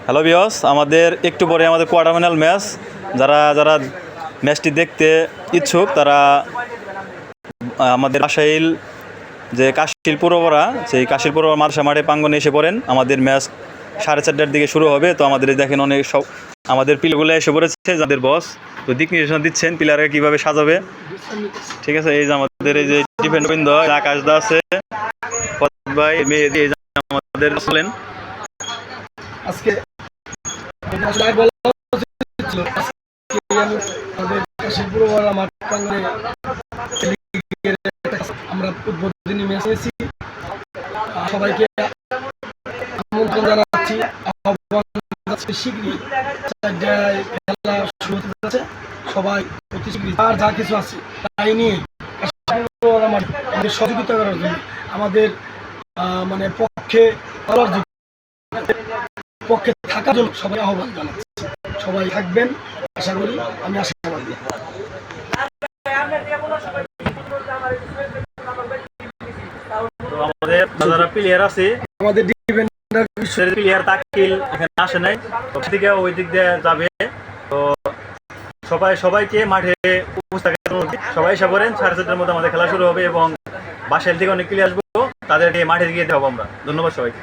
Hello viewers, আমাদের একটু পরে আমাদের কোয়ার্টার ফাইনাল ম্যাচ। যারা যারা ম্যাচটি দেখতে ইচ্ছুক তারা আমাদের রাজশাহীর যে কাশিল পূর্বপাড়া, সেই কাশিল পূর্বপাড়া মার্শা মাঠে প্রাঙ্গণে এসে পড়েন। আমাদের ম্যাচ 4:30টার দিকে শুরু হবে। তো আমাদের দেখেন অনেক সব আমাদের প্লেয়ারগুলো এসে পড়েছে, যাদের বস তো দিক নির্দেশনা দিচ্ছেন প্লেয়ারকে কীভাবে সাজাবে। ঠিক আছে, এই যে আমাদের এই যে ডিফেন্ড বৃন্দ আকাশ দা আছে, ভাই মেহেদি, এই যে আমাদের ছিলেন আজকে আমরা উদ্বোধনী ম্যাচ নিয়েছি। সবাইকে আমন্ত্রণ জানাচ্ছি, আহ্বান জানাচ্ছি। শীঘ্রই চারটায় খেলা শুরু হতে যাচ্ছে। সবাই অতি শীঘ্রই আর যা কিছু আছে তাই নিয়ে আমাদের সহযোগিতা করার জন্য, আমাদের মানে পক্ষে পক্ষে থাকার জন্য সবাই আহ্বান জানাচ্ছি। সবাই থাকবেন আশা করি, আমি আশাবাদী। তো আমাদের যারা প্লেয়ার আছে, আমাদের ডিফেন্ডার প্লেয়ার তাকিল এখানে আসে নাই, তো থেকে ওই দিক দিয়ে যাবে। তো সবাইকে মাঠে সবাই এসে পড়েন। 4:30টার মধ্যে আমাদের খেলা শুরু হবে এবং বাসাইল থেকে অনেক প্লেয়ার আসবো, তাদেরকে মাঠে গিয়ে দেবো আমরা। ধন্যবাদ সবাইকে।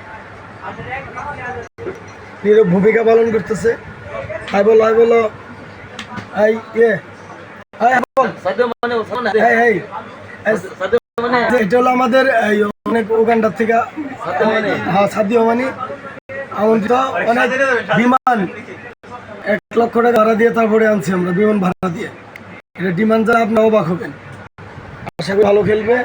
ভূমিকা পালন করতেছে। হাই বলো, হাই বলো, হাই ইয়ে, হাই বল, হাই হাই। এটা হলো আমাদের অনেক উগান্ডার থেকে সাদিও মানি আমন্ত্রিত। অনেক বিমান 1 লক্ষ টাকা ভাড়া দিয়ে তারপরে আনছি আমরা, বিমান ভাড়া দিয়ে। এটা ডিমান্ড যারা আপনারা অবাক হবেন। আশা করি ভালো খেলবে।